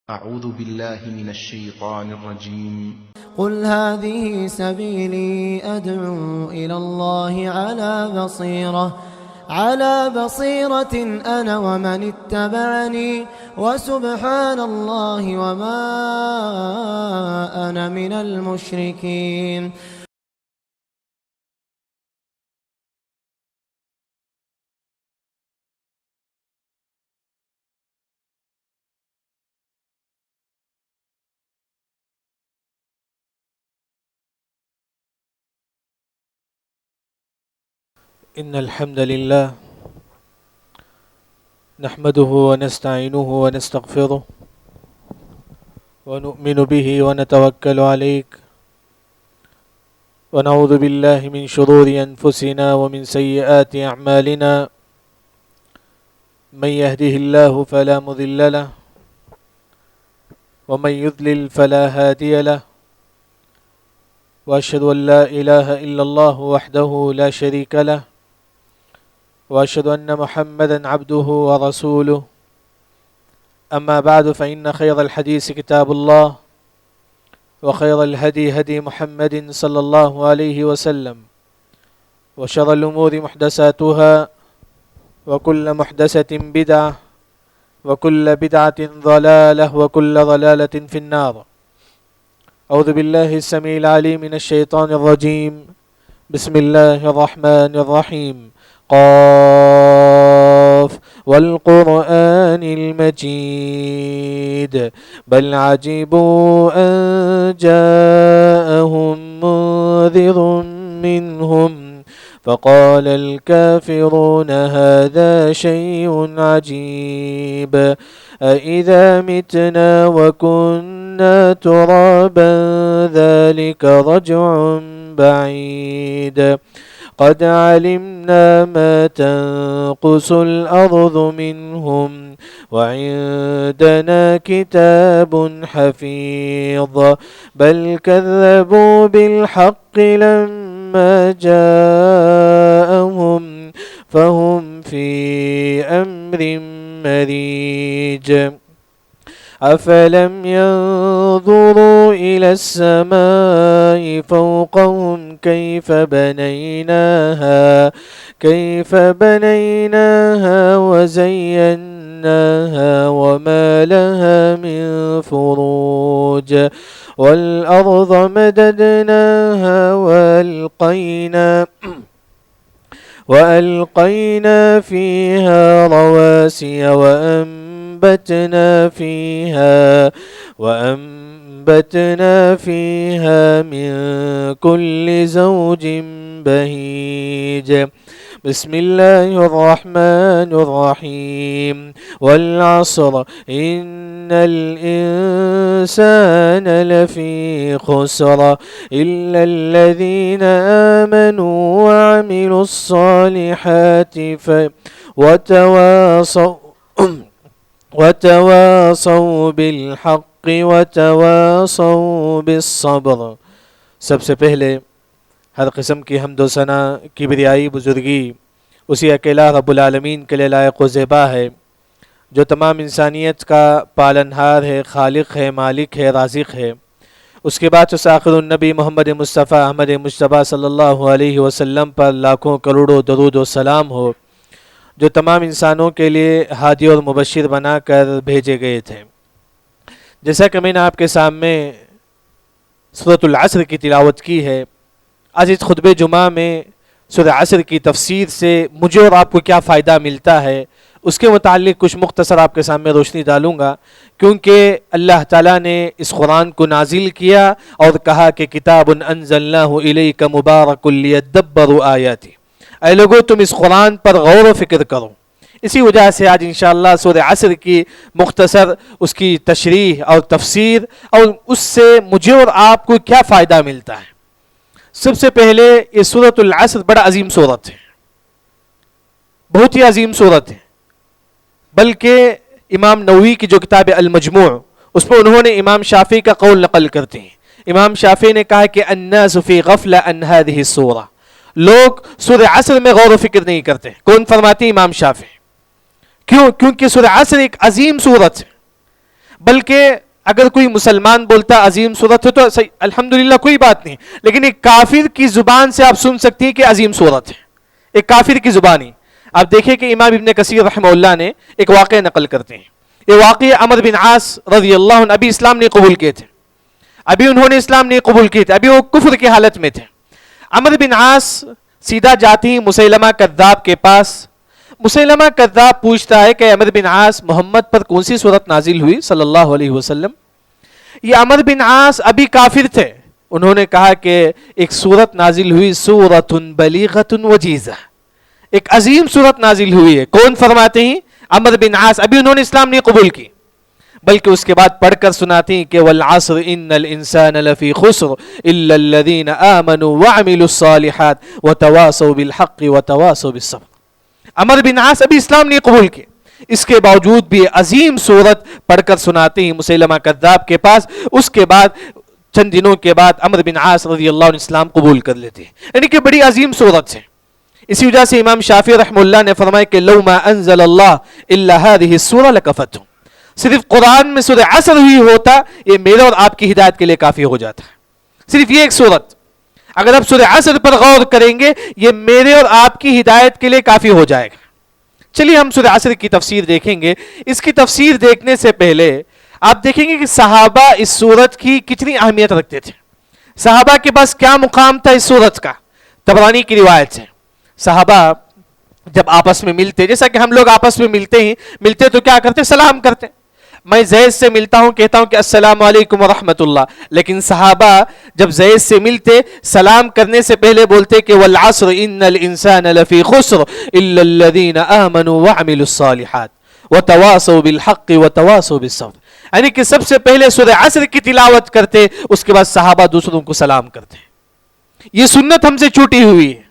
أعوذ بالله من الشيطان الرجيم. قل هذه سبيلي أدعو إلى الله على بصيرة أنا ومن اتبعني وسبحان الله وما أنا من المشركين. إن الحمد لله نحمده ونستعينه ونستغفره ونؤمن به ونتوكل عليه ونعوذ بالله من شرور أنفسنا ومن سيئات أعمالنا. من يهده الله فلا مضل له ومن يضلل فلا هادي له، وأشهد أن لا إله إلا الله وحده لا شريك له، وأشهد أن محمدا عبده ورسوله. أما بعد، فإن خير الحديث كتاب الله، وخير الهدي هدي محمد صلى الله عليه وسلم، وشر الأمور محدثاتها، وكل محدثة بدعة، وكل بدعة ضلالة، وكل ضلالة في النار. أعوذ بالله السميع العليم من الشيطان الرجيم. بسم الله الرحمن الرحيم. قاف والقرآن المجيد بل عجبوا أن جاءهم منذر منهم فقال الكافرون هذا شيء عجيب أإذا متنا وكنا ترابا ذلك رجع بعيد قد علمنا ما تنقص الأرض منهم وعندنا كتاب حفيظ بل كذبوا بالحق لما جاءهم فهم في أمر مريج. أفلم ينظروا إلى السماء فوقهم كيف بنيناها وزيناها وما لها من فروج والأرض مددناها وألقينا فيها رواسي وأنبتنا فيها من كل زوج بهيج. بسم الله الرحمن الرحيم. والعصر إن الإنسان لفي خسر إلا الذين آمنوا وعملوا الصالحات وتواصوا بالحق وتواصوا بالصبر. سب سے پہلے ہر قسم کی حمد و ثنا کبریائی بزرگی اسی اکیلا رب العالمین کے لیے لائق و زیبا ہے، جو تمام انسانیت کا پالنہار ہے، خالق ہے، مالک ہے، رازق ہے۔ اس کے بعد آخر النبی محمد مصطفیٰ احمد مجتبیٰ صلی اللہ علیہ وسلم پر لاکھوں کروڑوں درود و سلام ہو، جو تمام انسانوں کے لیے ہادی اور مبشر بنا کر بھیجے گئے تھے۔ جیسا کہ میں نے آپ کے سامنے سورۃ العصر کی تلاوت کی ہے، آج اس خطبہ جمعہ میں سورہ عصر کی تفسیر سے مجھے اور آپ کو کیا فائدہ ملتا ہے اس کے متعلق کچھ مختصر آپ کے سامنے روشنی ڈالوں گا، کیونکہ اللہ تعالیٰ نے اس قرآن کو نازل کیا اور کہا کہ کتاب انزلناہ الیک مبارک لیدبروا آیاتہ، اے لوگو تم اس قرآن پر غور و فکر کرو۔ اسی وجہ سے آج انشاءاللہ سورہ عصر کی مختصر اس کی تشریح اور تفسیر اور اس سے مجھے اور آپ کو کیا فائدہ ملتا ہے۔ سب سے پہلے یہ سورۃ العصر بڑا عظیم سورت ہے، بہت ہی عظیم سورت ہے، بلکہ امام نووی کی جو کتاب المجموع اس میں انہوں نے امام شافعی کا قول نقل کرتے ہیں۔ امام شافعی نے کہا کہ الناس فی غفلہ عن هذه السورہ، لوگ سورہ عصر میں غور و فکر نہیں کرتے۔ کون فرماتے ہیں؟ امام شافعی۔ کیوں؟ کیونکہ سورہ عصر ایک عظیم سورت ہے، بلکہ اگر کوئی مسلمان بولتا عظیم صورت ہے تو الحمدللہ کوئی بات نہیں، لیکن ایک کافر کی زبان سے آپ سن سکتی ہیں کہ عظیم صورت ہے، ایک کافر کی زبانی۔ آپ دیکھیں کہ امام ابن کثیر رحمہ اللہ نے ایک واقعہ نقل کرتے ہیں، یہ واقعہ عمرو بن عاص رضی اللہ عنہ، ابھی اسلام نہیں قبول کیے تھے، ابھی انہوں نے اسلام نہیں قبول کیے تھے، ابھی وہ کفر کی حالت میں تھے۔ عمرو بن عاص سیدھا جاتی ہیں مسیلمہ کذاب کے پاس۔ مسیلمہ کذاب پوچھتا ہے کہ عمرو بن عاص محمد پر کون سی صورت نازل ہوئی صلی اللہ علیہ وسلم؟ یہ عمرو بن عاص ابھی کافر تھے، انہوں نے کہا کہ ایک صورت نازل ہوئی، سورۃ بلیغۃ وجیزہ، ایک عظیم صورت نازل ہوئی ہے۔ کون فرماتے ہیں؟ عمرو بن عاص، ابھی انہوں نے اسلام نہیں قبول کی، بلکہ اس کے بعد پڑھ کر سناتے ہیں کہ والعصر ان الانسان لفی خسر الا الذین آمنوا وعملوا الصالحات وتواصوا بالحق وتواصوا بالصبر۔ عمرو بن عاص ابھی اسلام نہیں قبول کی، اس کے باوجود بھی عظیم صورت پڑھ کر سناتے ہیں مسیلمہ کذاب کے پاس۔ اس کے بعد چند دنوں کے بعد عمرو بن عاص رضی اللہ عنہ اسلام قبول کر لیتے ہیں، یعنی کہ بڑی عظیم صورت ہے۔ اسی وجہ سے امام شافعی رحمہ اللہ نے فرمایا کہ لو ما انزل اللہ الا هذه السورة لکفتهم، صرف قرآن میں سورہ عصر ہوئی ہوتا یہ میرے اور آپ کی ہدایت کے لیے کافی ہو جاتا ہے۔ صرف یہ ایک صورت، اگر آپ سورہ عصر پر غور کریں گے یہ میرے اور آپ کی ہدایت کے لیے کافی ہو جائے گا۔ چلیے ہم سورہ عصر کی تفسیر دیکھیں گے۔ اس کی تفسیر دیکھنے سے پہلے آپ دیکھیں گے کہ صحابہ اس سورت کی کتنی اہمیت رکھتے تھے، صحابہ کے پاس کیا مقام تھا اس سورت کا۔ طبرانی کی روایت سے صحابہ جب آپس میں ملتے، جیسا کہ ہم لوگ آپس میں ملتے تو کیا کرتے؟ سلام کرتے۔ میں زید سے ملتا ہوں کہتا ہوں کہ السلام علیکم ورحمۃ اللہ، لیکن صحابہ جب زید سے ملتے سلام کرنے سے پہلے بولتے کہ والعصر ان الانسان لفی خسر الا الذین آمنوا وعملوا الصالحات وتواصوا بالحق وتواصوا بالصبر، یعنی کہ سب سے پہلے سورہ عصر کی تلاوت کرتے، اس کے بعد صحابہ دوسروں کو سلام کرتے۔ یہ سنت ہم سے چھوٹی ہوئی ہے،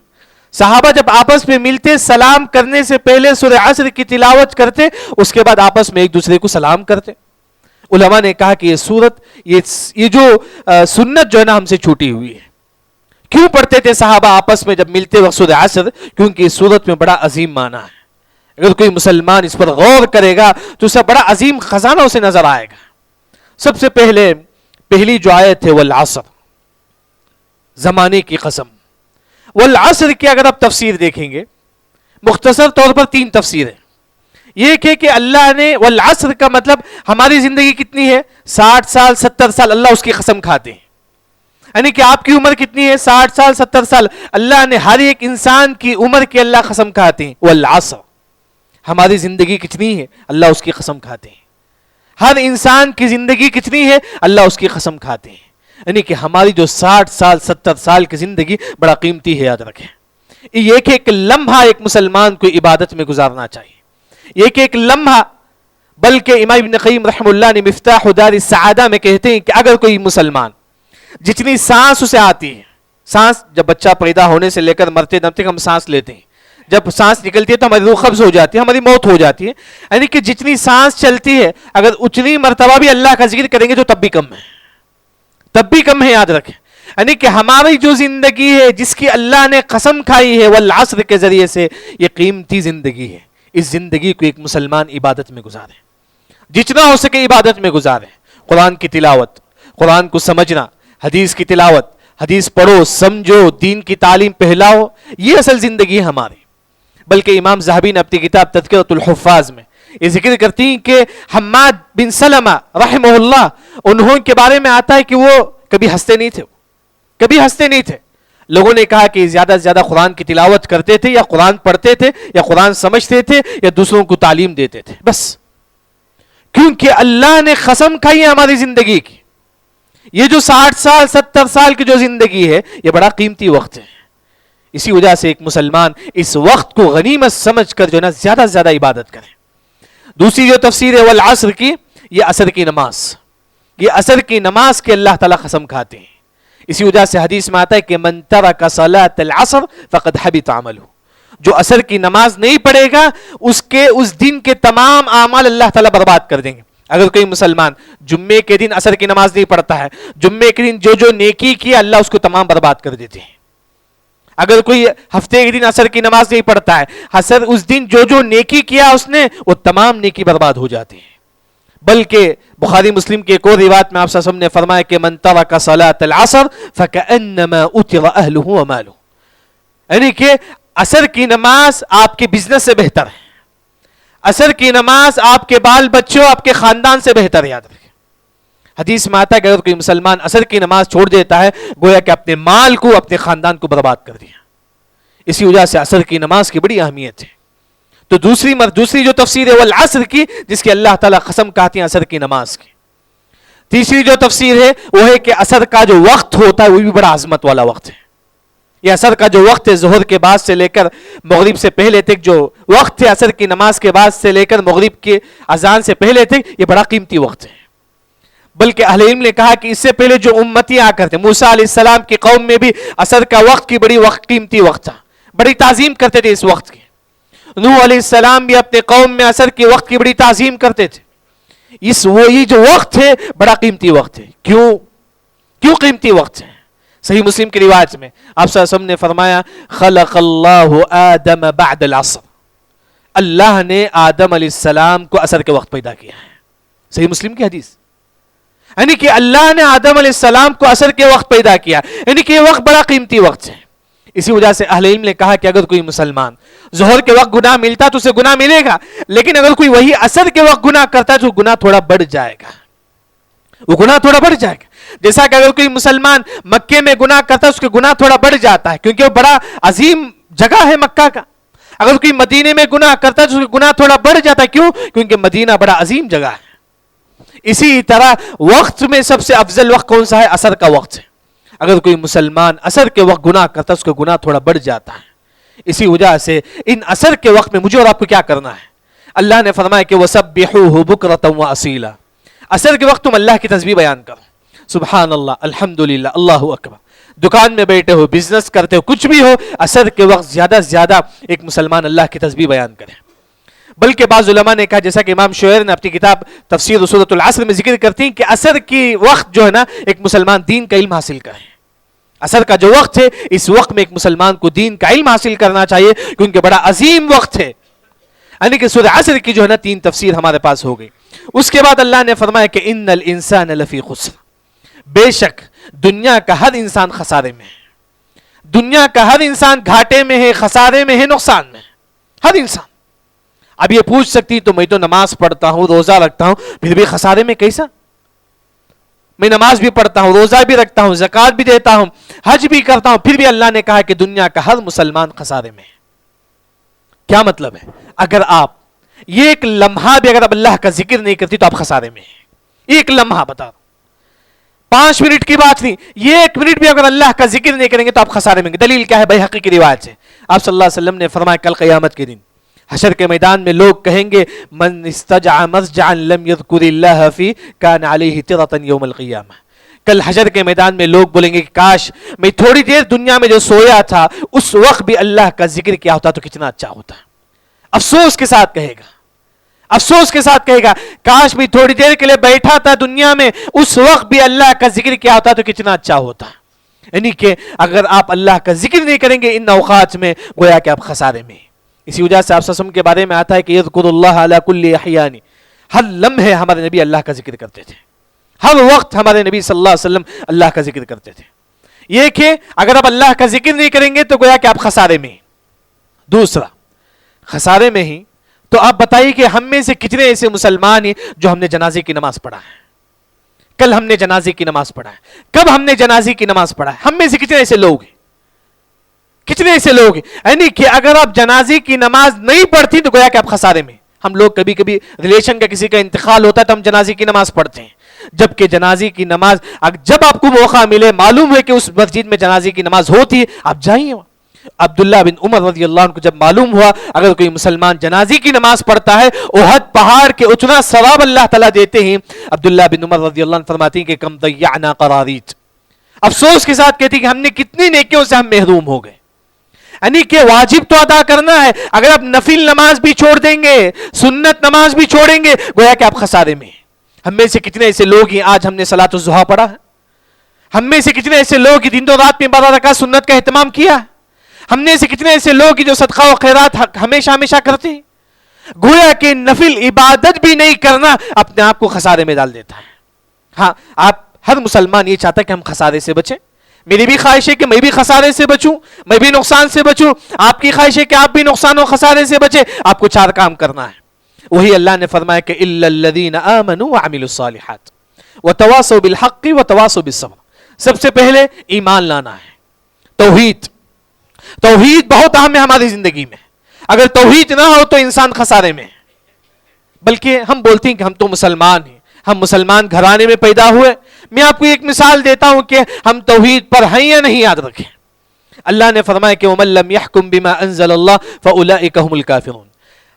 صحابہ جب آپس میں ملتے سلام کرنے سے پہلے سورہ عصر کی تلاوت کرتے، اس کے بعد آپس میں ایک دوسرے کو سلام کرتے۔ علماء نے کہا کہ یہ سورت یہ جو سنت جو ہے نا ہم سے چھوٹی ہوئی ہے۔ کیوں پڑھتے تھے صحابہ آپس میں جب ملتے وقت سورہ عصر؟ کیونکہ اس سورت میں بڑا عظیم معنی ہے، اگر کوئی مسلمان اس پر غور کرے گا تو اسے بڑا عظیم خزانہ اسے نظر آئے گا۔ سب سے پہلی جو آیت ہے والعصر، زمانے کی قسم۔ والعصر کی اگر آپ تفسیر دیکھیں گے مختصر طور پر 3 تفسیر ہے۔ یہ کہ اللہ نے والعصر کا مطلب ہماری زندگی کتنی ہے؟ 60 سال 70 سال اللہ اس کی قسم کھاتے ہیں، یعنی کہ آپ کی عمر کتنی ہے؟ 60 سال 70 سال، اللہ نے ہر ایک انسان کی عمر کی اللہ قسم کھاتے ہیں۔ والعصر، ہماری زندگی کتنی ہے؟ اللہ اس کی قسم کھاتے ہیں۔ ہر انسان کی زندگی کتنی ہے؟ اللہ اس کی قسم کھاتے ہیں، یعنی کہ ہماری جو 60 سال 70 سال کی زندگی بڑا قیمتی ہے، یاد رکھیں۔ یہ کہ ایک لمحہ ایک مسلمان کو عبادت میں گزارنا چاہیے، یہ کہ ایک لمحہ، بلکہ امام ابن قیم رحمہ اللہ نے مفتاح دار السعادہ میں کہتے ہیں کہ اگر کوئی مسلمان جتنی سانس اسے آتی ہے، سانس جب بچہ پیدا ہونے سے لے کر مرتے دم تک ہم سانس لیتے ہیں، جب سانس نکلتی ہے تو ہماری روح قبض ہو جاتی ہے، ہماری موت ہو جاتی ہے، یعنی کہ جتنی سانس چلتی ہے اگر اتنی مرتبہ بھی اللہ کا ذکر کریں گے تو تب بھی کم ہے، تب بھی کم ہے، یاد رکھیں۔ یعنی کہ ہماری جو زندگی ہے جس کی اللہ نے قسم کھائی ہے والعصر کے ذریعے سے، یہ قیمتی زندگی ہے۔ اس زندگی کو ایک مسلمان عبادت میں گزارے، جتنا ہو سکے عبادت میں گزارے۔ قرآن کی تلاوت، قرآن کو سمجھنا، حدیث کی تلاوت، حدیث پڑھو، سمجھو، دین کی تعلیم پھیلاؤ، یہ اصل زندگی ہے ہماری۔ بلکہ امام ذہبی نے اپنی کتاب تذکرۃ الحفاظ میں یہ ذکر کرتی ہیں کہ حماد بن سلمہ رحمہ اللہ، انہوں کے بارے میں آتا ہے کہ وہ کبھی ہنستے نہیں تھے، کبھی ہنستے نہیں تھے۔ لوگوں نے کہا کہ زیادہ سے زیادہ قرآن کی تلاوت کرتے تھے، یا قرآن پڑھتے تھے، یا قرآن سمجھتے تھے، یا دوسروں کو تعلیم دیتے تھے، بس۔ کیونکہ اللہ نے قسم کھائی ہے ہماری زندگی کی، یہ جو 60 سال 70 سال کی جو زندگی ہے یہ بڑا قیمتی وقت ہے۔ اسی وجہ سے ایک مسلمان اس وقت کو غنیمت سمجھ کر جو ہے نا زیادہ سے زیادہ عبادت کرے۔ دوسری جو تفسیر ہے والعصر کی، یہ عصر کی نماز، یہ عصر کی نماز کے اللہ تعالیٰ قسم کھاتے ہیں۔ اسی وجہ سے حدیث میں آتا ہے کہ من ترک صلاۃ العصر فقد حبط عملہ، جو عصر کی نماز نہیں پڑھے گا اس دن کے تمام اعمال اللہ تعالیٰ برباد کر دیں گے۔ اگر کوئی مسلمان جمعے کے دن عصر کی نماز نہیں پڑھتا ہے، جمعے کے دن جو نیکی کیا اللہ اس کو تمام برباد کر دیتے ہیں۔ اگر کوئی ہفتے کے دن عصر کی نماز نہیں پڑھتا ہے، اس دن جو نیکی کیا اس نے وہ تمام نیکی برباد ہو جاتے ہیں۔ بلکہ بخاری مسلم کی ایک اور روایت میں آپ صلی اللہ علیہ وسلم نے فرمایا کہ من ترک صلاۃ العصر فکأنما اتر اہلہ ومالہ، یعنی کہ عصر کی نماز آپ کے بزنس سے بہتر ہے، عصر کی نماز آپ کے بال بچوں آپ کے خاندان سے بہتر ہے. یاد رکھیں، حدیث میں آتا ہے کہ اگر کوئی مسلمان عصر کی نماز چھوڑ دیتا ہے گویا کہ اپنے مال کو اپنے خاندان کو برباد کر دیا. اسی وجہ سے عصر کی نماز کی بڑی اہمیت ہے. تو دوسری جو تفسیر ہے وہ العصر کی، جس کی اللہ تعالیٰ قسم کہتی ہیں عصر کی نماز کی. تیسری جو تفسیر ہے وہ ہے کہ عصر کا جو وقت ہوتا ہے وہ بھی بڑا عظمت والا وقت ہے. یہ عصر کا جو وقت ہے ظہر کے بعد سے لے کر مغرب سے پہلے تک جو وقت ہے، عصر کی نماز کے بعد سے لے کر مغرب کی اذان سے پہلے تک، یہ بڑا قیمتی وقت ہے. بلکہ اہل علم نے کہا کہ اس سے پہلے جو امتی آ کرتے، موسیٰ علیہ السلام کی قوم میں بھی عصر کا وقت کی بڑی قیمتی وقت تھا، بڑی تعظیم کرتے تھے اس وقت کی. نوح علیہ السلام بھی اپنے قوم میں عصر کے وقت کی بڑی تعظیم کرتے تھے. یہ جو وقت ہے بڑا قیمتی وقت ہے. کیوں قیمتی وقت ہے؟ صحیح مسلم کی روایت میں آپ صلی اللہ علیہ وسلم نے فرمایا خلق اللہ آدم بعد العصر، اللہ نے آدم علیہ السلام کو عصر کے وقت پیدا کیا ہے. صحیح مسلم کی حدیث، یعنی کہ اللہ نے آدم علیہ السلام کو عصر کے وقت پیدا کیا، یعنی کہ یہ وقت بڑا قیمتی وقت ہے. اسی وجہ سے اہل علم نے کہا کہ اگر کوئی مسلمان ظہر کے وقت گناہ ملتا تو اسے گناہ ملے گا، لیکن اگر کوئی وہی عصر کے وقت گناہ کرتا ہے تو گناہ تھوڑا بڑھ جائے گا، وہ گناہ تھوڑا بڑھ جائے گا. جیسا کہ اگر کوئی مسلمان مکے میں گناہ کرتا ہے اس کے گناہ تھوڑا بڑھ جاتا ہے کیونکہ وہ بڑا عظیم جگہ ہے مکہ کا. اگر کوئی مدینے میں گناہ کرتا ہے تو اس کے گناہ تھوڑا بڑھ جاتا ہے. کیوں؟ کیونکہ مدینہ بڑا عظیم جگہ ہے. اسی طرح وقت میں سب سے افضل وقت کون سا ہے؟ عصر کا وقت ہے. اگر کوئی مسلمان عصر کے وقت گناہ کرتا ہے اس کا گناہ تھوڑا بڑھ جاتا ہے. اسی وجہ سے ان عصر کے وقت میں مجھے اور آپ کو کیا کرنا ہے؟ اللہ نے فرمایا کہ وَسَبِّحُوهُ بُكْرَةً وَأَصِيلًا، عصر کے وقت تم اللہ کی تسبیح بیان کرو، سبحان اللہ، الحمدللہ، اللہ اکبر. دکان میں بیٹھے ہو، بزنس کرتے ہو، کچھ بھی ہو، عصر کے وقت زیادہ سے زیادہ ایک مسلمان اللہ کی تسبیح بیان کرے. بلکہ بعض علماء نے کہا، جیسا کہ امام شعیر نے اپنی کتاب تفسیر سورۃ العصر میں ذکر کرتی ہیں کہ عصر کی وقت جو ہے نا ایک مسلمان دین کا علم حاصل کرے. عصر کا جو وقت ہے اس وقت میں ایک مسلمان کو دین کا علم حاصل کرنا چاہیے کیونکہ بڑا عظیم وقت ہے. یعنی کہ سورہ عصر کی جو ہے نا 3 تفسیر ہمارے پاس ہو گئی. اس کے بعد اللہ نے فرمایا کہ ان الانسان لفی خسر، بے شک دنیا کا ہر انسان خسارے میں ہے، دنیا کا ہر انسان گھاٹے میں ہے، خسارے میں ہے، نقصان میں ہے، ہر انسان. اب یہ پوچھ سکتی تو میں تو نماز پڑھتا ہوں، روزہ رکھتا ہوں، پھر بھی خسارے میں کیسا؟ میں نماز بھی پڑھتا ہوں، روزہ بھی رکھتا ہوں، زکوٰۃ بھی دیتا ہوں، حج بھی کرتا ہوں، پھر بھی اللہ نے کہا کہ دنیا کا ہر مسلمان خسارے میں ہے. کیا مطلب ہے؟ اگر آپ یہ ایک لمحہ بھی اگر آپ اللہ کا ذکر نہیں کرتی تو آپ خسارے میں ہیں. ایک لمحہ بتا، 5 منٹ کی بات نہیں، یہ 1 منٹ بھی اگر اللہ کا ذکر نہیں کریں گے تو آپ خسارے میں ہیں. دلیل کیا ہے؟ بیہقی کی روایت سے آپ صلی اللہ علیہ وسلم نے فرمایا کل قیامت کے دن حشر کے میدان میں لوگ کہیں گے من استجع مضجعا لم يذكر الله فی کان علیہ طرة یوم القیامہ. کل حشر کے میدان میں لوگ بولیں گے کہ کاش میں تھوڑی دیر دنیا میں جو سویا تھا اس وقت بھی اللہ کا ذکر کیا ہوتا تو کتنا اچھا ہوتا. افسوس کے ساتھ کہے گا، افسوس کے ساتھ کہے گا کاش میں تھوڑی دیر کے لیے بیٹھا تھا دنیا میں اس وقت بھی اللہ کا ذکر کیا ہوتا تو کتنا اچھا ہوتا. یعنی کہ اگر آپ اللہ کا ذکر نہیں کریں گے ان اوقات میں گویا کہ آپ خسارے میں. اسی وجہ سے آپ صلی اللہ علیہ وسلم کے بارے میں آتا ہے کہ یذکر اللہ علی کل احیان، ہر لمحے ہمارے نبی اللہ کا ذکر کرتے تھے، ہر وقت ہمارے نبی صلی اللہ علیہ وسلم اللہ کا ذکر کرتے تھے. یہ کہ اگر آپ اللہ کا ذکر نہیں کریں گے تو گویا کہ آپ خسارے میں. دوسرا خسارے میں ہی تو آپ بتائیے کہ ہم میں سے کتنے ایسے مسلمان ہیں جو ہم نے جنازے کی نماز پڑھا ہے؟ کل ہم نے جنازے کی نماز پڑھا ہے، کب ہم نے جنازے کی نماز پڑھا ہے؟ ہم میں سے کتنے ایسے لوگ ہیں؟ کتنے ایسے لوگ ہیں؟ یعنی کہ اگر آپ جنازے کی نماز نہیں پڑھتی تو گویا کہ آپ خسارے میں. ہم لوگ کبھی کبھی ریلیشن کا کسی کا انتقال ہوتا ہے تو ہم جنازے کی نماز پڑھتے ہیں، جبکہ جنازے کی نماز جب آپ کو موقع ملے، معلوم ہے کہ اس مسجد میں جنازے کی نماز ہوتی ہے، آپ جائیے. عبداللہ بن عمر رضی اللہ عنہ کو جب معلوم ہوا اگر کوئی مسلمان جنازے کی نماز پڑھتا ہے احد پہاڑ کے اتنا ثواب اللہ تعالیٰ دیتے ہیں. عبداللہ بن عمر رضی اللہ عنہ فرماتے ہیں کہ کم ضیعنا قراریط، افسوس کے ساتھ کہتی کہ ہم نے کتنی نیکیوں سے ہم محروم ہو گئے. یعنی کہ واجب تو ادا کرنا ہے، اگر آپ نفل نماز بھی چھوڑ دیں گے، سنت نماز بھی چھوڑیں گے، گویا کہ آپ خسارے میں. ہم میں سے کتنے ایسے لوگ ہیں آج ہم نے صلاۃ الضحیٰ پڑھا ہے؟ ہم میں سے کتنے ایسے لوگ ہیں دن و رات میں 12 رکعت سنت کا اہتمام کیا؟ ہم نے سے کتنے ایسے لوگ ہیں جو صدقہ و خیرات ہمیشہ کرتے ہیں؟ گویا کہ نفل عبادت بھی نہیں کرنا اپنے آپ کو خسارے میں ڈال دیتا ہے. ہاں آپ ہر مسلمان یہ چاہتا ہے کہ ہم خسارے سے بچیں. میری بھی خواہش ہے کہ میں بھی خسارے سے بچوں, میں بھی نقصان سے بچوں. آپ کی خواہش ہے کہ آپ بھی نقصان و خسارے سے بچیں. آپ کو 4 کام کرنا ہے. وہی اللہ نے فرمایا کہ الا الذین آمنوا وعملوا الصالحات وتواصوا بالحق وتواصوا بالصبر. سب سے پہلے ایمان لانا ہے. توحید, توحید بہت اہم ہے ہماری زندگی میں. اگر توحید نہ ہو تو انسان خسارے میں. بلکہ ہم بولتے ہیں کہ ہم تو مسلمان ہیں, ہم مسلمان گھرانے میں پیدا ہوئے. میں آپ کو ایک مثال دیتا ہوں کہ ہم توحید پر ہیں یا نہیں, یاد رکھیں. اللہ نے فرمایا کہ وَمَن لَّمْ يَحْكُم بِمَا أَنزَلَ اللَّهُ فَأُولَٰئِكَ هُمُ الْكَافِرُونَ.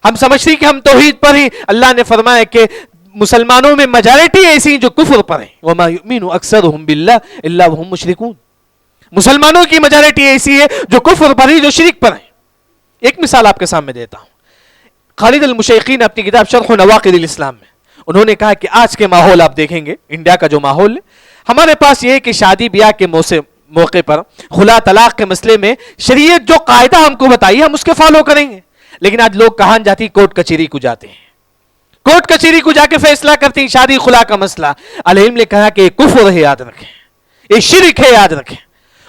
ہم سمجھتے ہیں کہ ہم توحید پر ہیں. اللہ نے فرمایا کہ مسلمانوں میں میجارٹی ایسی ہیں جو کفر پر ہیں. وَمَا يُؤْمِنُ أَكْثَرُهُم بِاللَّهِ إِلَّا وَهُم مُشْرِكُونَ. مسلمانوں کی میجارٹی ایسی ہے جو کفر پر ہیں, جو شرک پر ہیں. ایک مثال آپ کے سامنے دیتا ہوں. خالد المشیخی نے اپنی کتاب شرح نواقض الاسلام میں انہوں نے کہا کہ آج کے ماحول آپ دیکھیں گے, انڈیا کا جو ماحول ہے, ہمارے پاس یہ ہے کہ شادی بیاہ کے موقع پر خلا طلاق کے مسئلے میں شریعت جو قاعدہ ہم کو بتائی ہم اس کے فالو کریں گے. لیکن آج لوگ کہاں جاتی, کورٹ کچہری کو جاتے ہیں, کورٹ کچہری کو جا کے فیصلہ کرتے ہیں شادی خلا کا مسئلہ. العلم نے کہا کہ یہ کفر ہے, یاد رکھیں, یہ شرک ہے, یاد رکھیں.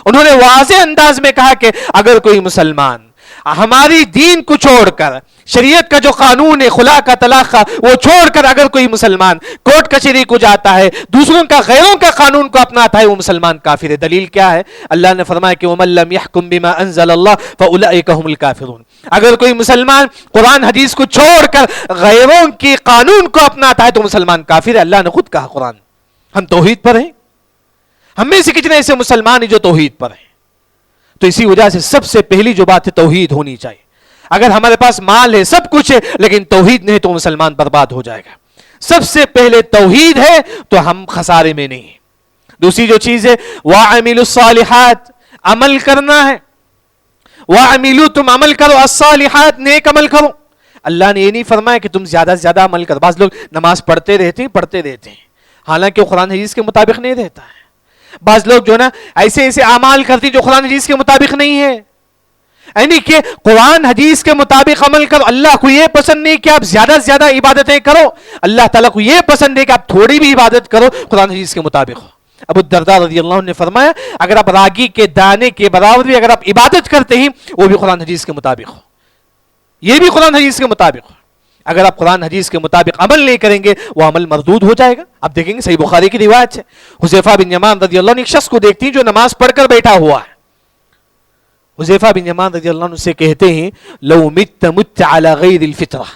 انہوں نے واضح انداز میں کہا کہ اگر کوئی مسلمان ہماری دین کو چھوڑ کر, شریعت کا جو قانون ہے خلا کا طلاق کا, وہ چھوڑ کر اگر کوئی مسلمان کورٹ کچہری کو جاتا ہے, دوسروں کا غیروں کا قانون کو اپناتا ہے, وہ مسلمان کافر ہے. دلیل کیا ہے؟ اللہ نے فرمایا کہ وَمَن لَّمْ يَحْكُم بِمَا أَنزَلَ اللَّهُ فَأُولَٰئِكَ هُمُ الْكَافِرُونَ. اگر کوئی مسلمان قرآن حدیث کو چھوڑ کر غیروں کی قانون کو اپناتا ہے تو مسلمان کافر ہے. اللہ نے خود کہا قرآن. ہم توحید پر ہیں. ہم میں سے کتنے ایسے مسلمان ہیں جو توحید پر ہیں؟ تو اسی وجہ سے سب سے پہلی جو بات ہے توحید ہونی چاہیے. اگر ہمارے پاس مال ہے, سب کچھ ہے, لیکن توحید نہیں تو مسلمان برباد ہو جائے گا. سب سے پہلے توحید ہے تو ہم خسارے میں نہیں ہیں. دوسری جو چیز ہے وَعَمِلُوا الصَّالِحَاتِ, عمل کرنا ہے. وَعَمِلُوا, تم عمل کرو, الصالحات, نیک عمل کرو. اللہ نے یہ نہیں فرمایا کہ تم زیادہ سے زیادہ عمل کرو. بعض لوگ نماز پڑھتے رہتے ہیں, حالانکہ وہ قرآن حدیث کے مطابق نہیں رہتا ہے. بعض لوگ جو نا ایسے ایسے اعمال کرتے جو قرآن حدیث کے مطابق نہیں ہے. یعنی کہ قرآن حدیث کے مطابق عمل کرو. اللہ کو یہ پسند نہیں کہ آپ زیادہ سے زیادہ عبادتیں کرو. اللہ تعالیٰ کو یہ پسند ہے کہ آپ تھوڑی بھی عبادت کرو, قرآن حدیث کے مطابق ہو. ابو الدرداء رضی اللہ عنہ نے فرمایا اگر آپ راگی کے دانے کے برابر بھی اگر آپ عبادت کرتے ہیں وہ بھی قرآن حدیث کے مطابق ہو, یہ بھی قرآن حدیث کے مطابق ہو. اگر آپ قرآن حدیث کے مطابق عمل نہیں کریں گے وہ عمل مردود ہو جائے گا. آپ دیکھیں گے صحیح بخاری کی روایت ہے, حذیفہ بن یمان رضی اللہ عنہ ایک شخص کو دیکھتی ہیں جو نماز پڑھ کر بیٹھا ہوا ہے. حذیفہ بن یمان رضی اللہ عنہ سے کہتے ہیں لو مت مت علی غیر الفطرہ.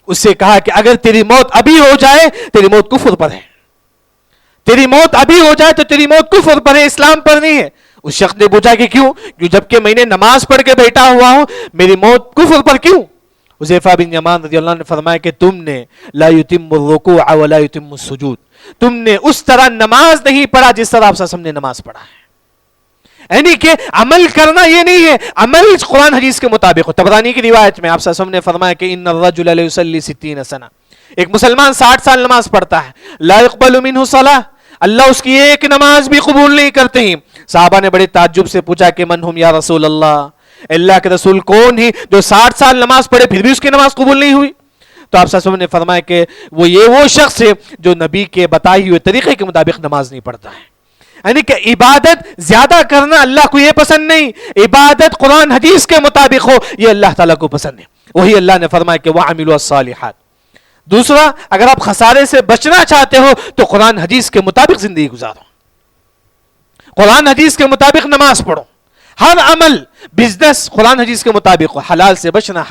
اس سے کہا کہ اگر تیری موت ابھی ہو جائے تیری موت کفر پر ہے, تیری موت ابھی ہو جائے تو تیری موت کفر پر ہے, اسلام پر نہیں ہے. اس شخص نے پوچھا کہ کیوں؟ جبکہ میں نے نماز پڑھ کے بیٹھا ہوا ہوں, میری موت کفر پر کیوں؟ حذیفہ بن یمان رضی اللہ عنہ نے فرمایا کہ تم نے لا یتم الرکوع ولا یتم السجود, تم نے اس طرح نماز نہیں پڑھا جس طرح آپ نے نماز پڑھا ہے. یعنی کہ عمل کرنا یہ نہیں ہے, عمل قرآن حدیث کے مطابق ہو. طبرانی کی روایت میں آپ نے فرمایا کہ ان الرجل لیصلی 60 سنہ, ایک مسلمان 60 سال نماز پڑھتا ہے, لا يقبل منہ صلاۃ, اللہ اس کی ایک نماز بھی قبول نہیں کرتے ہیں. صحابہ نے بڑے تعجب سے پوچھا کہ من ہم یا رسول اللہ, اللہ کے رسول کون ہی جو 60 سال نماز پڑھے پھر بھی اس کی نماز قبول نہیں ہوئی؟ تو آپ صلی اللہ علیہ وسلم نے فرمایا کہ وہ شخص ہے جو نبی کے بتائی ہوئے طریقے کے مطابق نماز نہیں پڑھتا ہے. یعنی کہ عبادت زیادہ کرنا اللہ کو یہ پسند نہیں, عبادت قرآن حدیث کے مطابق ہو یہ اللہ تعالیٰ کو پسند ہے. وہی اللہ نے فرمایا کہ وَعَمِلُوا الصَّالِحَاتِ. دوسرا, اگر آپ خسارے سے بچنا چاہتے ہو تو قرآن حدیث کے مطابق زندگی گزارو, قرآن حدیث کے مطابق نماز پڑھو. ہر عمل بزنس قرآن حدیث کے مطابق ہو, حلال سے بچنا,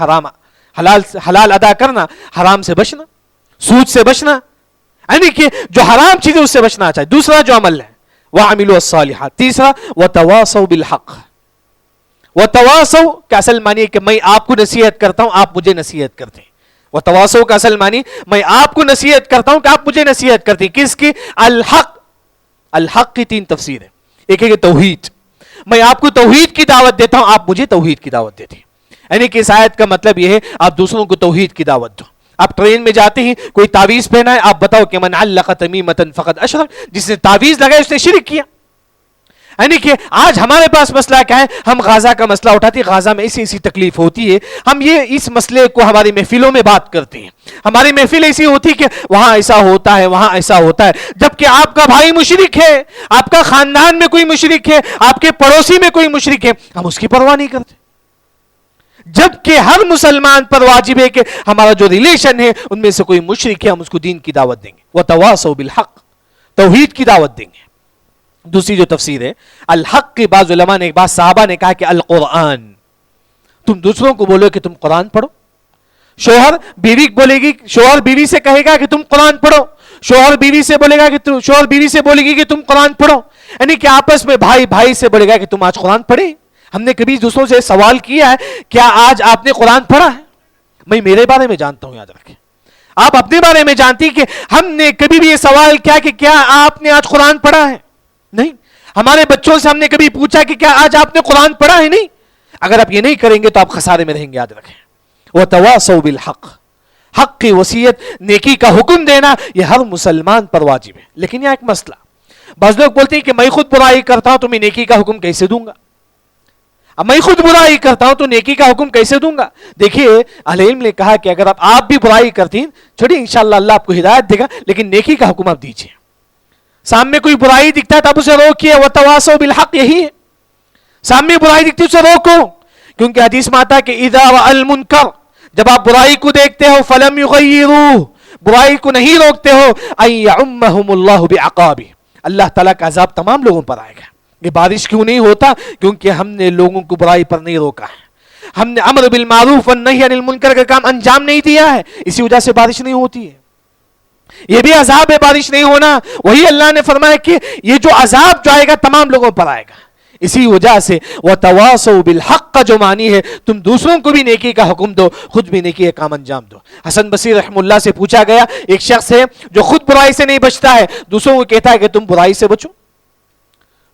حلال ادا کرنا, حرام سے بچنا, سود سے بچنا, یعنی کہ جو حرام چیزیں اس سے بچنا چاہیے. دوسرا جو عمل ہے وَعَمِلُوا الصَّالِحَاتِ. تیسرا وَتَوَاصَوْا بِالْحَقِّ. وَتَوَاصَوْا کا اصل معنی کہ میں آپ کو نصیحت کرتا ہوں آپ مجھے نصیحت کرتے ہیں. وَتَوَاصَوْا کا اصل معنی میں آپ کو نصیحت کرتا ہوں کہ آپ مجھے نصیحت کرتے ہیں. کس کی؟ الحق. الحق کی 3 تفسیر ہے. ایک ہے کہ توحید, میں آپ کو توحید کی دعوت دیتا ہوں آپ مجھے توحید کی دعوت دیتے ہیں. یعنی کہ اس آیت کا مطلب یہ ہے آپ دوسروں کو توحید کی دعوت دو. آپ ٹرین میں جاتے ہیں, کوئی تعویذ پہنا ہے, آپ بتاؤ کہ من علق تمیمۃ فقد اشرک, جس نے تعویذ لگایا اس نے شرک کیا. یعنی کہ آج ہمارے پاس مسئلہ کیا ہے، ہم غازہ کا مسئلہ اٹھاتے ہیں، غازہ میں ایسی تکلیف ہوتی ہے، ہم یہ اس مسئلے کو ہماری محفلوں میں بات کرتے ہیں، ہماری محفل ایسی ہوتی کہ وہاں ایسا ہوتا ہے، وہاں ایسا ہوتا ہے، جبکہ آپ کا بھائی مشرک ہے، آپ کا خاندان میں کوئی مشرک ہے، آپ کے پڑوسی میں کوئی مشرک ہے، ہم اس کی پرواہ نہیں کرتے، جبکہ ہر مسلمان پر واجب ہے کہ ہمارا جو ریلیشن ہے ان میں سے کوئی مشرک ہے ہم اس کو دین کی دعوت دیں گے، وَتَوَاصَوْا بِالْحَقِّ، توحید کی دعوت دیں گے۔ دوسری جو تفسیر ہے الحق کے بعض علماء نے، بعض صحابہ نے کہا کہ القرآن، تم دوسروں کو بولو کہ تم قرآن پڑھو، شوہر بیوی بولے گی، شوہر بیوی سے کہے گا کہ تم قرآن پڑھو، شوہر بیوی سے بولے گا کہ شوہر بیوی سے بولے گی کہ تم قرآن پڑھو، یعنی کہ آپس میں بھائی بھائی سے بولے گا کہ تم آج قرآن پڑھے۔ ہم نے کبھی دوسروں سے سوال کیا ہے کیا آج آپ نے قرآن پڑھا ہے؟ میں میرے بارے میں جانتا ہوں، یاد رکھیں، آپ اپنے بارے میں جانتی کہ ہم نے کبھی بھی یہ سوال کیا کہ کیا آپ نے آج قرآن پڑھا ہے؟ نہیں۔ ہمارے بچوں سے ہم نے کبھی پوچھا کہ کیا آج آپ نے قرآن پڑھا ہے؟ نہیں۔ اگر آپ یہ نہیں کریں گے تو آپ خسارے میں رہیں گے، یاد رکھیں۔ وَتَوَاصَوْا بِالْحَقِّ، حق کی وصیت، نیکی کا حکم دینا یہ ہر مسلمان پر واجب ہے۔ لیکن یہ ایک مسئلہ، بعض لوگ بولتے ہیں کہ میں خود برائی کرتا ہوں تو میں نیکی کا حکم کیسے دوں گا؟ اب میں خود برائی کرتا ہوں تو نیکی کا حکم کیسے دوں گا؟ دیکھیے اہل علم نے کہا کہ اگر آپ بھی برائی کرتی ہیں، چھوڑیے انشاءاللہ اللہ آپ کو ہدایت دے گا، لیکن نیکی کا حکم آپ دیجیے۔ سامنے کوئی برائی دکھتا ہے تو آپ اسے روکیے، وَتَوَاصَوْا بِالْحَقِّ، یہی ہے، سامنے برائی دکھتی ہے اسے روکو، کیونکہ حدیث میں آتا ہے کہ اِذَا رَأَى الْمُنْكَرَ، جب آپ برائی کو دیکھتے ہو فَلَمْ يُغَيِّرُوهُ، برائی کو نہیں روکتے ہو، أَن يَعُمَّهُمُ اللَّهُ بِعَقَابِهِ، اللہ تعالیٰ کا عذاب تمام لوگوں پر آئے گا۔ یہ بارش کیوں نہیں ہوتا؟ کیونکہ ہم نے لوگوں کو برائی پر نہیں روکا ہے، ہم نے امر بالمعروف والنہی عن المنکر کا کام انجام نہیں دیا ہے، اسی وجہ سے بارش نہیں ہوتی ہے۔ یہ بھی عذاب ہے بارش نہیں ہونا، وہی اللہ نے فرمایا کہ یہ جو عذاب جو آئے گا تمام لوگوں پر آئے گا۔ اسی وجہ سے وَتَوَاصَوْا بِالْحَقِّ کا جو معنی ہے تم دوسروں کو بھی نیکی کا حکم دو، خود بھی نیکی کا کام انجام دو۔ حسن بصری رحم اللہ سے پوچھا گیا، ایک شخص ہے جو خود برائی سے نہیں بچتا ہے، دوسروں کو کہتا ہے کہ تم برائی سے بچو،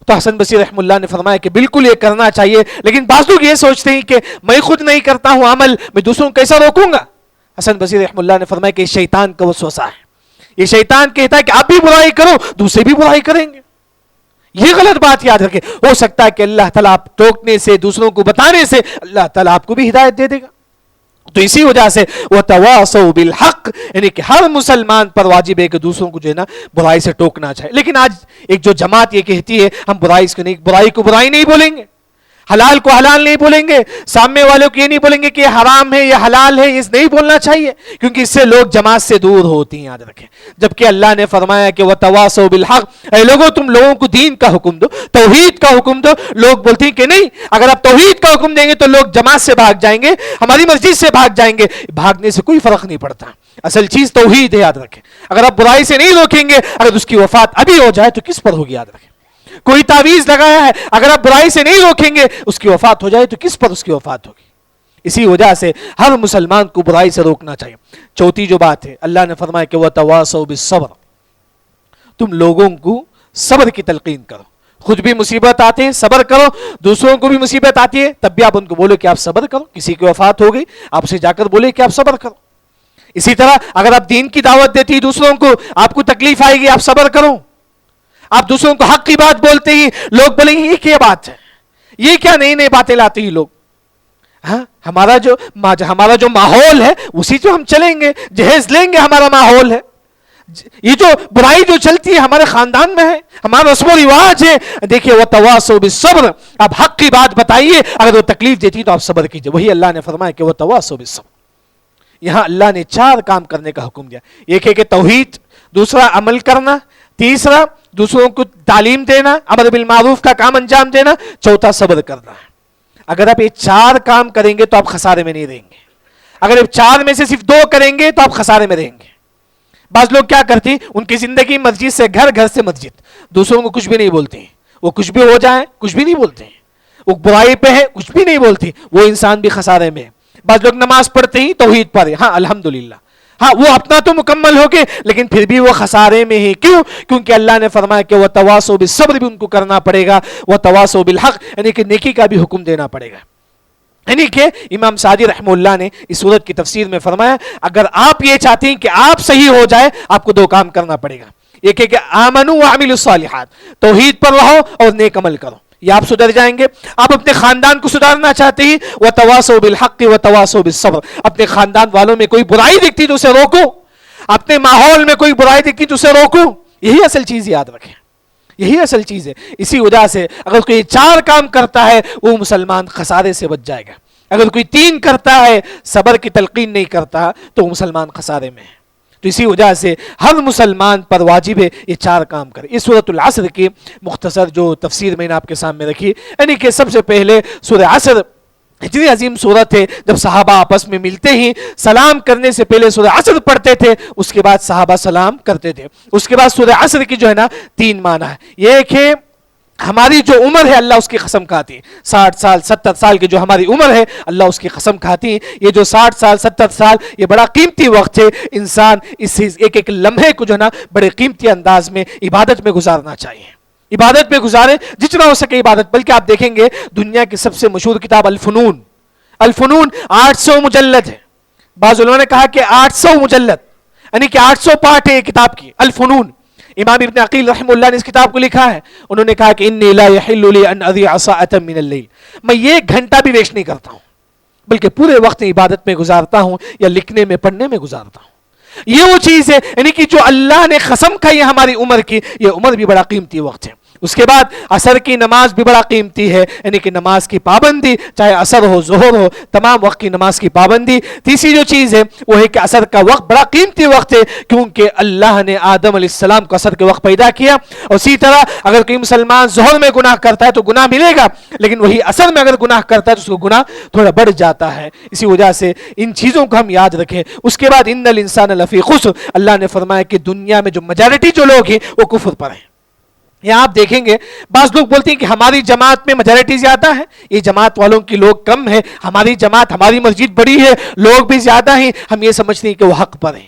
تو حسن بصری رحم اللہ نے فرمایا کہ بالکل یہ کرنا چاہیے، لیکن بعض لوگ یہ سوچتے ہیں کہ میں خود نہیں کرتا ہوں عمل، میں دوسروں کو کیسا روکوں گا؟ حسن بصری رحم اللہ نے فرمایا کہ یہ شیطان کا وسوسہ ہے، یہ شیطان کہتا ہے کہ آپ بھی برائی کرو، دوسرے بھی برائی کریں گے۔ یہ غلط بات یاد رکھیں، ہو سکتا ہے کہ اللہ تعالیٰ آپ ٹوکنے سے، دوسروں کو بتانے سے اللہ تعالیٰ آپ کو بھی ہدایت دے دے گا۔ تو اسی وجہ سے وَتَوَاصَوْا بِالْحَقِّ، یعنی کہ ہر مسلمان پر واجب ہے کہ دوسروں کو جو ہے نا برائی سے ٹوکنا چاہیے۔ لیکن آج ایک جو جماعت یہ کہتی ہے ہم برائی کو برائی نہیں بولیں گے، حلال کو حلال نہیں بولیں گے، سامنے والوں کو یہ نہیں بولیں گے کہ یہ حرام ہے یہ حلال ہے، یہ نہیں بولنا چاہیے، کیونکہ اس سے لوگ جماعت سے دور ہوتی ہیں، یاد رکھیں۔ جبکہ اللہ نے فرمایا کہ وَتَوَاصَوْا بِالْحَقِّ، اے لوگوں تم لوگوں کو دین کا حکم دو، توحید کا حکم دو۔ لوگ بولتے ہیں کہ نہیں، اگر آپ توحید کا حکم دیں گے تو لوگ جماعت سے بھاگ جائیں گے، ہماری مسجد سے بھاگ جائیں گے۔ بھاگنے سے کوئی فرق نہیں پڑتا، اصل چیز توحید ہے، یاد رکھیں۔ اگر آپ برائی سے نہیں روکیں گے، اگر اس کی وفات ابھی ہو جائے تو کس پر ہوگی؟ یاد رکھیں۔ کوئی تعویذ لگایا ہے، اگر آپ برائی سے نہیں روکیں گے، اس کی وفات ہو جائے تو کس پر اس کی وفات ہوگی؟ اسی وجہ سے ہر مسلمان کو برائی سے روکنا چاہیے۔ چوتھی جو بات ہے، اللہ نے فرمایا کہ وَتَوَاصَوْا بِالصَّبْرِ، تم لوگوں کو صبر کی تلقین کرو، خود بھی مصیبت آتے ہیں صبر کرو، دوسروں کو بھی مصیبت آتی ہے تب بھی آپ ان کو بولو کہ آپ صبر کرو، کسی کی وفات ہو گئی آپ اسے جا کر بولے کہ آپ صبر کرو۔ اسی طرح اگر آپ دین کی دعوت دیتی دوسروں کو، آپ کو تکلیف آئے گی آپ صبر کرو۔ آپ دوسروں کو حق کی بات بولتے ہی لوگ بولیں گے یہ کیا بات ہے، یہ کیا نئی نئی باتیں لاتے ہی لوگ، ہاں ہمارا جو ماحول ہے اسی جو ہم چلیں گے، جہیز لیں گے، ہمارا ماحول ہے، یہ جو برائی جو چلتی ہے ہمارے خاندان میں ہے، ہمارا رسم و رواج ہے۔ دیکھیے وَتَوَاصَوْا بِالصَّبْرِ، آپ حق کی بات بتائیے، اگر وہ تکلیف دیتی تو آپ صبر کیجئے۔ وہی اللہ نے فرمایا کہ وَتَوَاصَوْا بِالصَّبْرِ، یہاں اللہ نے 4 کام کرنے کا حکم دیا، ایک ہے کہ توحید، دوسرا عمل کرنا، تیسرا دوسروں کو تعلیم دینا، امر بالمعروف کا کام انجام دینا، چوتھا صبر کرنا ہے۔ اگر آپ یہ 4 کام کریں گے تو آپ خسارے میں نہیں رہیں گے، اگر آپ 4 میں سے صرف 2 کریں گے تو آپ خسارے میں رہیں گے۔ بعض لوگ کیا کرتے ہیں، ان کی زندگی مسجد سے گھر، گھر سے مسجد، دوسروں کو کچھ بھی نہیں بولتے ہیں، وہ کچھ بھی ہو جائے کچھ بھی نہیں بولتے ہیں، وہ برائی پہ ہے کچھ بھی نہیں بولتے، وہ انسان بھی خسارے میں ہے۔ بعض لوگ نماز پڑھتے ہی توحید پڑھے، ہاں الحمدللہ، ہاں وہ اپنا تو مکمل ہو گئے لیکن پھر بھی وہ خسارے میں ہی، کیوں؟ کیونکہ اللہ نے فرمایا کہ وَتَوَاصَوْا بِالصَّبْرِ بھی ان کو کرنا پڑے گا، وَتَوَاصَوْا بِالْحَقِّ یعنی کہ نیکی کا بھی حکم دینا پڑے گا۔ یعنی کہ امام سعدی رحمہ اللہ نے اس سورت کی تفسیر میں فرمایا اگر آپ یہ چاہتے ہیں کہ آپ صحیح ہو جائے آپ کو 2 کام کرنا پڑے گا، یہ کہ آمنو وعملوا الصالحات، توحید پر رہو اور نیک عمل کرو، یہ آپ سدھر جائیں گے۔ آپ اپنے خاندان کو سدھارنا چاہتے ہیں، وتواصوا بالحق وتواصوا بالصبر، اپنے خاندان والوں میں کوئی برائی دکھتی تو اسے روکو، اپنے ماحول میں کوئی برائی دکھتی تو اسے روکو، یہی اصل چیز یاد رکھیں، یہی اصل چیز ہے۔ اسی وجہ سے اگر کوئی 4 کام کرتا ہے وہ مسلمان خسارے سے بچ جائے گا، اگر کوئی 3 کرتا ہے، صبر کی تلقین نہیں کرتا، تو وہ مسلمان خسارے میں ہے۔ تو اسی وجہ سے ہر مسلمان پر واجب ہے یہ 4 کام کرے۔ اس سورۃ العصر کی مختصر جو تفسیر میں نے آپ کے سامنے رکھی، یعنی کہ سب سے پہلے سورہ عصر اتنی عظیم صورت ہے، جب صحابہ آپس میں ملتے ہی سلام کرنے سے پہلے سورہ عصر پڑھتے تھے، اس کے بعد صحابہ سلام کرتے تھے۔ اس کے بعد سورہ عصر کی جو ہے نا 3 معنی ہے، یہ ایک ہے ہماری جو عمر ہے اللہ اس کی قسم کھاتی ہے، 60 سال 70 سال کی جو ہماری عمر ہے اللہ اس کی قسم کھاتی ہے، یہ جو 60 سال 70 سال یہ بڑا قیمتی وقت ہے، انسان اس ایک ایک لمحے کو جو ہے نا بڑے قیمتی انداز میں عبادت میں گزارنا چاہیے، عبادت میں گزارے جتنا ہو سکے عبادت۔ بلکہ آپ دیکھیں گے دنیا کی سب سے مشہور کتاب الفنون، الفنون 800 مجلد ہے، بعض علماء نے کہا کہ 800 مجلد، یعنی کہ 800 پارٹ ہے کتاب کی الفنون۔ امام ابن عقیل رحمہ اللہ نے اس کتاب کو لکھا ہے، انہوں نے کہا کہ انی لا یحل لی ان اضیع ساعۃ من اللیل، میں یہ 1 گھنٹہ بھی ویسٹ نہیں کرتا ہوں، بلکہ پورے وقت عبادت میں گزارتا ہوں یا لکھنے میں پڑھنے میں گزارتا ہوں۔ یہ وہ چیز ہے یعنی کہ جو اللہ نے قسم کھائی ہے ہماری عمر کی، یہ عمر بھی بڑا قیمتی وقت ہے۔ اس کے بعد عصر کی نماز بھی بڑا قیمتی ہے، یعنی کہ نماز کی پابندی، چاہے عصر ہو ظہر ہو، تمام وقت کی نماز کی پابندی۔ تیسری جو چیز ہے وہ ہے کہ عصر کا وقت بڑا قیمتی وقت ہے، کیونکہ اللہ نے آدم علیہ السلام کو عصر کے وقت پیدا کیا، اور اسی طرح اگر کوئی مسلمان ظہر میں گناہ کرتا ہے تو گناہ ملے گا، لیکن وہی عصر میں اگر گناہ کرتا ہے تو اس کو گناہ تھوڑا بڑھ جاتا ہے۔ اسی وجہ سے ان چیزوں کو ہم یاد رکھیں۔ اس کے بعد ان الانسان لفی خسر، اللہ نے فرمایا کہ دنیا میں جو میجارٹی جو لوگ ہیں وہ کفر پر ہیں۔ یہاں آپ دیکھیں گے بعض لوگ بولتے ہیں کہ ہماری جماعت میں میجارٹی زیادہ ہے، یہ جماعت والوں کی لوگ کم ہے، ہماری جماعت ہماری مسجد بڑی ہے، لوگ بھی زیادہ ہیں، ہم یہ سمجھتے ہیں کہ وہ حق پر ہیں۔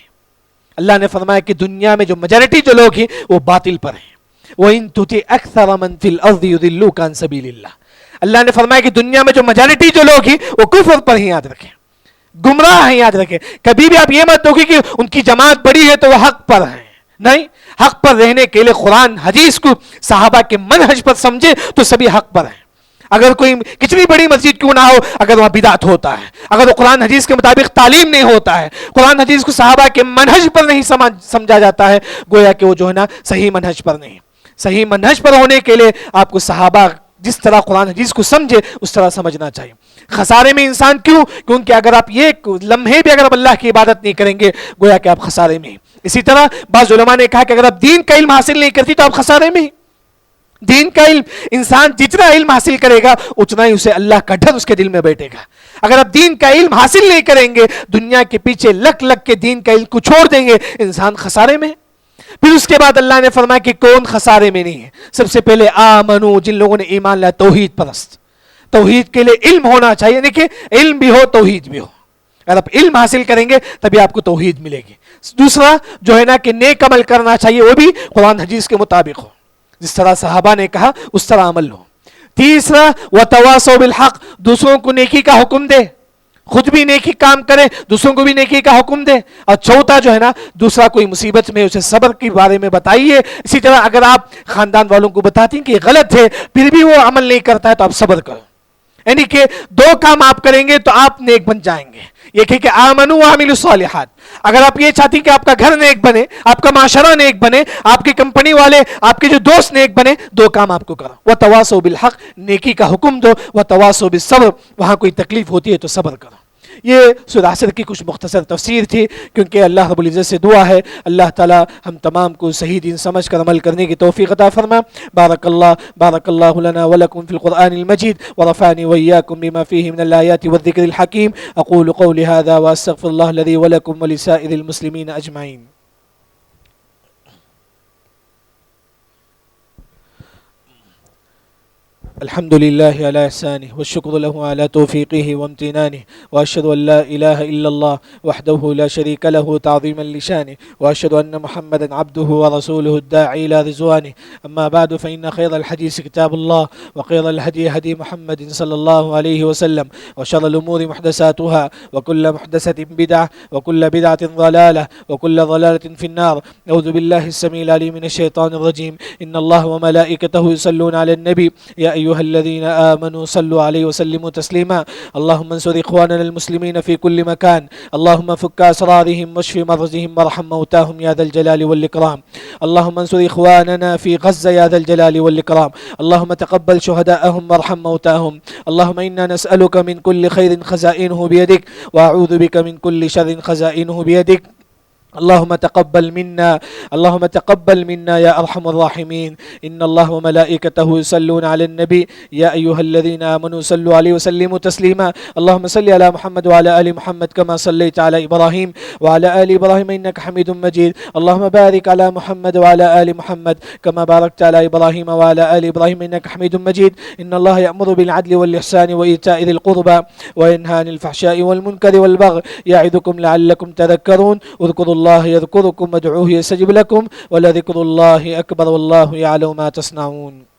اللہ نے فرمایا کہ دنیا میں جو میجارٹی جو لوگ ہیں وہ باطل پر ہیں۔ وَإِن تُطِعْ أَكْثَرَ مَن فِي الْأَرْضِ يُضِلُّوكَ عَن سَبِيلِ اللَّهِ، اللہ نے فرمایا کہ دنیا میں جو میجارٹی جو لوگ ہیں وہ کفر پر ہی، یاد رکھیں، گمراہ ہیں، یاد رکھیں۔ کبھی بھی آپ یہ مت ہوگی کہ ان کی جماعت بڑی ہے تو وہ حق پر ہیں، نہیں، حق پر رہنے کے لیے قرآن حدیث کو صحابہ کے منہج پر سمجھے تو سبھی حق پر ہیں۔ اگر کوئی کتنی بڑی مسجد کیوں نہ ہو، اگر وہاں بدعت ہوتا ہے، اگر وہ قرآن حدیث کے مطابق تعلیم نہیں ہوتا ہے، قرآن حدیث کو صحابہ کے منہج پر نہیں سمجھا جاتا ہے، گویا کہ وہ جو ہے نا صحیح منہج پر نہیں۔ صحیح منہج پر ہونے کے لیے آپ کو صحابہ جس طرح قرآن حدیث کو سمجھے اس طرح سمجھنا چاہیے۔ خسارے میں انسان کیوں؟ کیونکہ اگر آپ یہ لمحے بھی اگر آپ اللہ کی عبادت نہیں کریں گے گویا کہ آپ خسارے میں ہیں۔ اسی طرح بعض علماء نے کہا کہ اگر آپ دین کا علم حاصل نہیں کرتی تو آپ خسارے میں ہیں۔ دین کا علم، انسان جتنا علم حاصل کرے گا اتنا ہی اسے اللہ کا ڈر اس کے دل میں بیٹھے گا۔ اگر آپ دین کا علم حاصل نہیں کریں گے، دنیا کے پیچھے لگ لگ کے دین کا علم کو چھوڑ دیں گے، انسان خسارے میں۔ پھر اس کے بعد اللہ نے فرمایا کہ کون خسارے میں نہیں ہے؟ سب سے پہلے آمنو، جن لوگوں نے ایمان لایا، توحید پرست۔ توحید کے لیے علم ہونا چاہیے، دیکھیں علم بھی ہو توحید بھی ہو۔ اگر آپ علم حاصل کریں گے تبھی آپ کو توحید ملے گی۔ دوسرا جو ہے نا کہ نیک عمل کرنا چاہیے، وہ بھی قرآن حدیث کے مطابق ہو، جس طرح صحابہ نے کہا اس طرح عمل ہو۔ تیسرا وتواصوا بالحق، دوسروں کو نیکی کا حکم دے، خود بھی نیکی کام کرے، دوسروں کو بھی نیکی کا حکم دے۔ اور چوتھا جو ہے نا دوسرا کوئی مصیبت میں اسے صبر کے بارے میں بتائیے۔ اسی طرح اگر آپ خاندان والوں کو بتاتی ہیں کہ یہ غلط ہے پھر بھی وہ عمل نہیں کرتا ہے تو آپ صبر کرو، یعنی کہ 2 کام آپ کریں گے تو آپ نیک بن جائیں گے۔ یہ کہ آمنو وعملوا الصالحات، اگر آپ یہ چاہتی کہ آپ کا گھر نیک بنے، آپ کا معاشرہ نیک بنے، آپ کی کمپنی والے، آپ کے جو دوست نیک بنے، 2 کام آپ کو کرو۔ وتواصوا بالحق، نیکی کا حکم دو، وتواصوا بالصبر، وہاں کوئی تکلیف ہوتی ہے تو صبر کرو۔ یہ سورہ عصر کی کچھ مختصر تفسیر تھی، کیونکہ اللہ رب العزت سے دعا ہے اللہ تعالی ہم تمام کو صحیح دین سمجھ کر عمل کرنے کی توفیق عطا فرما۔ بارک اللہ لنا ولکم فی القرآن المجید ورفعنی وإیاکم بما فیہ من الآیات والذکر الحکیم۔ اقول قولی هذا واستغفر اللہ الذی ولکم ولسائر المسلمین اجمعین۔ الحمد لله على إحسانه والشكر له على توفيقه وامتنانه وأشهد أن لا إله إلا الله وحده لا شريك له تعظيما لشانه وأشهد أن محمدا عبده ورسوله الداعي إلى رضوانه. أما بعد فإن خير الحديث كتاب الله وخير الهدي هدي محمد صلى الله عليه وسلم وشر الأمور محدثاتها وكل محدثة بدعة وكل بدعة ضلالة وكل ضلالة في النار. أعوذ بالله السميع العليم من الشيطان الرجيم. إن الله وملائكته يصلون على النبي يا أيها الذين آمنوا صلوا عليه وسلموا تسليما. اللهم انصر إخواننا المسلمين في كل مكان، اللهم فك أسرارهم واشف مرضهم وارحم موتاهم يا ذا الجلال والإكرام. اللهم انصر إخواننا في غزة يا ذا الجلال والإكرام. اللهم تقبل شهداءهم وارحم موتاهم. اللهم إنا نسألك من كل خير خزائنه بيدك وأعوذ بك من كل شر خزائنه بيدك. اللهم تقبل منا يا أرحم الراحمين. إن الله وملائكته يصلون على النبي يا أيها الذين آمنوا صلوا عليه وسلموا تسليما. اللهم صل على محمد وعلى آل محمد كما صليت على إبراهيم وعلى آل إبراهيم إنك حميد مجيد. اللهم بارك على محمد وعلى آل محمد كما باركت على إبراهيم وعلى آل إبراهيم إنك حميد مجيد. إن الله يأمر بالعدل والإحسان وإيتاء ذي القربى وينهى عن الفحشاء والمنكر والبغي يعظكم لعلكم تذكرون. اذكروا الله يذكركم وادعوه يستجب لكم ولذكر الله أكبر والله يعلم ما تصنعون.